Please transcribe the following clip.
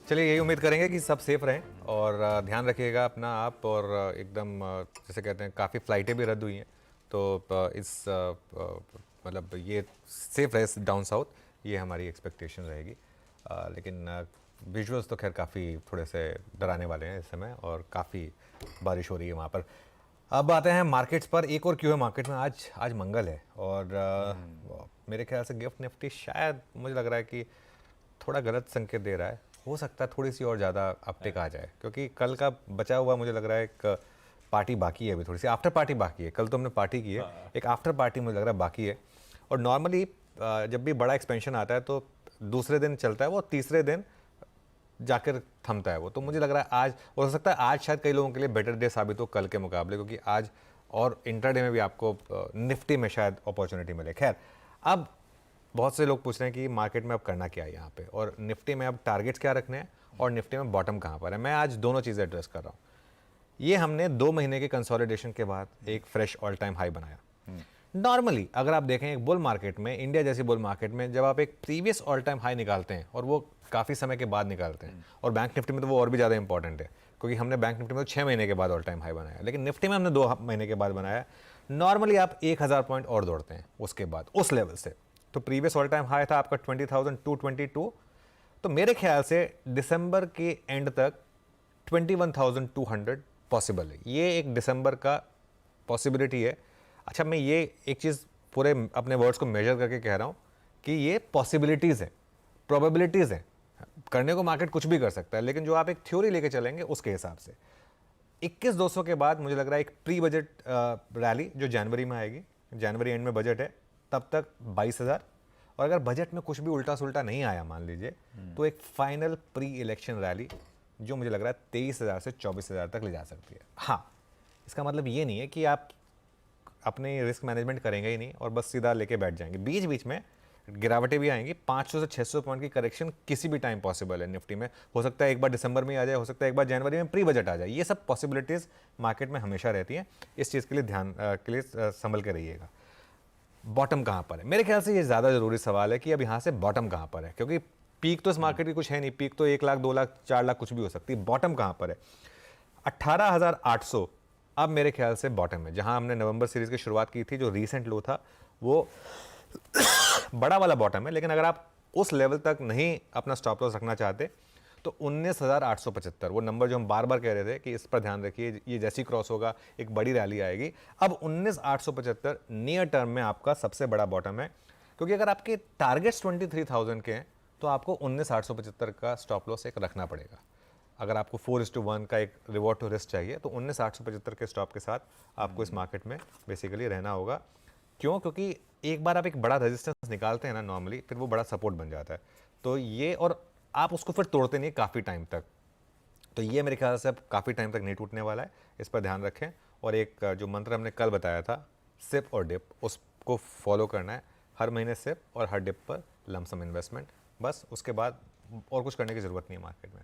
चलिए यही उम्मीद करेंगे कि सब सेफ रहें और ध्यान रखिएगा अपना आप और एकदम जैसे कहते हैं काफ़ी फ़्लाइटें भी रद्द हुई हैं तो इस मतलब ये सेफ रहे डाउन साउथ ये हमारी एक्सपेक्टेशन रहेगी। लेकिन विजुअल्स तो खैर काफ़ी थोड़े से डराने वाले हैं इस समय और काफ़ी बारिश हो रही है वहाँ पर। अब आते हैं मार्केट्स पर। एक और क्यों है मार्केट में, आज आज मंगल है और मेरे ख्याल से गिफ्ट निफ्टी शायद मुझे लग रहा है कि थोड़ा गलत संकेत दे रहा है। हो सकता है थोड़ी सी और ज़्यादा अपटेक आ जाए क्योंकि कल का बचा हुआ मुझे लग रहा है एक पार्टी बाकी है, अभी थोड़ी सी आफ्टर पार्टी बाकी है। कल तो हमने पार्टी की है, एक आफ्टर पार्टी मुझे लग रहा है बाकी है। और नॉर्मली जब भी बड़ा एक्सपेंशन आता है तो दूसरे दिन चलता है वो, तीसरे दिन जाकर थमता है वो। तो मुझे लग रहा है आज हो सकता है आज शायद कई लोगों के लिए बेटर डे साबित हो कल के मुकाबले, क्योंकि आज और इंटरडे में भी आपको निफ्टी में शायद अपॉर्चुनिटी मिले। खैर, अब बहुत से लोग पूछ रहे हैं कि मार्केट में अब करना क्या है यहाँ पे, और निफ्टी में अब टारगेट्स क्या रखने हैं और निफ्टी में बॉटम कहाँ पर है। मैं आज दोनों चीज़ें एड्रेस कर रहा हूँ। ये हमने 2 महीने के कंसोलिडेशन के बाद एक फ्रेश ऑल टाइम हाई बनाया। नॉर्मली अगर आप देखें एक बुल मार्केट में, इंडिया जैसी बुल मार्केट में, जब आप एक प्रीवियस ऑल टाइम हाई निकालते हैं और वो काफ़ी समय के बाद निकालते हैं, और बैंक निफ्टी में तो वो और भी ज़्यादा इंपॉर्टेंट है क्योंकि हमने बैंक निफ्टी में तो 6 महीने के बाद ऑल टाइम हाई बनाया, लेकिन निफ्टी में हमने 2 महीने के बाद बनाया। नॉर्मली आप 1000 पॉइंट और दौड़ते हैं उसके बाद उस लेवल से। तो प्रीवियस ऑल टाइम हाई था आपका 20,222। तो मेरे ख्याल से दिसंबर के एंड तक 21,200 पॉसिबल है। ये एक दिसंबर का पॉसिबिलिटी है। अच्छा, मैं ये एक चीज़ पूरे अपने वर्ड्स को मेजर करके कह रहा हूँ कि ये पॉसिबिलिटीज़ है, प्रोबेबिलिटीज़ है। करने को मार्केट कुछ भी कर सकता है, लेकिन जो आप एक थ्योरी लेके चलेंगे उसके हिसाब से 21-200 के बाद मुझे लग रहा है एक प्री बजट रैली जो जनवरी में आएगी, जनवरी एंड में बजट है, तब तक 22,000। और अगर बजट में कुछ भी उल्टा सुल्टा नहीं आया मान लीजिए, तो एक फाइनल प्री इलेक्शन रैली जो मुझे लग रहा है 23,000 से 24,000 तक ले जा सकती है। हाँ, इसका मतलब ये नहीं है कि आप अपने रिस्क मैनेजमेंट करेंगे ही नहीं और बस सीधा लेके बैठ जाएंगे। बीच बीच में गिरावटें भी आएंगी। 500 से 600 पॉइंट की करेक्शन किसी भी टाइम पॉसिबल है निफ्टी में। हो सकता है एक बार दिसंबर में आ जाए, हो सकता है एक बार जनवरी में प्री बजट आ जाए। ये सब पॉसिबिलिटीज़ मार्केट में हमेशा रहती हैं। इस चीज़ के लिए ध्यान के लिए संभल के रहिएगा। बॉटम कहाँ पर है, मेरे ख्याल से ये ज़्यादा ज़रूरी सवाल है कि अब यहाँ से बॉटम कहाँ पर है, क्योंकि पीक तो इस मार्केट की कुछ है नहीं। पीक तो 1 लाख 2 लाख 4 लाख कुछ भी हो सकती है। बॉटम कहाँ पर है? 18,800 अब मेरे ख्याल से बॉटम है। जहां हमने नवंबर सीरीज की शुरुआत की थी, जो रीसेंट लो था, वो बड़ा वाला बॉटम है। लेकिन अगर आप उस लेवल तक नहीं अपना स्टॉप लॉस रखना चाहते तो 19,875 वो नंबर जो हम बार बार कह रहे थे कि इस पर ध्यान रखिए, ये जैसी क्रॉस होगा एक बड़ी रैली आएगी। अब 19,875 नियर टर्म में आपका सबसे बड़ा बॉटम है, क्योंकि अगर आपके टारगेट्स 23,000 के हैं तो आपको 19,875 का स्टॉप लॉस एक रखना पड़ेगा। अगर आपको 4:1 का एक रिवॉर्ड टू रिस्क चाहिए तो 19,875 के स्टॉप के साथ आपको इस मार्केट में बेसिकली रहना होगा। क्यों? क्योंकि एक बार आप एक बड़ा रेजिस्टेंस निकालते हैं ना नॉर्मली, फिर वो बड़ा सपोर्ट बन जाता है। तो ये, और आप उसको फिर तोड़ते नहीं काफ़ी टाइम तक। तो ये मेरे ख्याल से अब काफ़ी टाइम तक नहीं टूटने वाला है, इस पर ध्यान रखें। और एक जो मंत्र हमने कल बताया था, सिप और डिप, उसको फॉलो करना है। हर महीने सिप और हर डिप पर लमसम इन्वेस्टमेंट, बस। उसके बाद और कुछ करने की ज़रूरत नहीं है मार्केट में।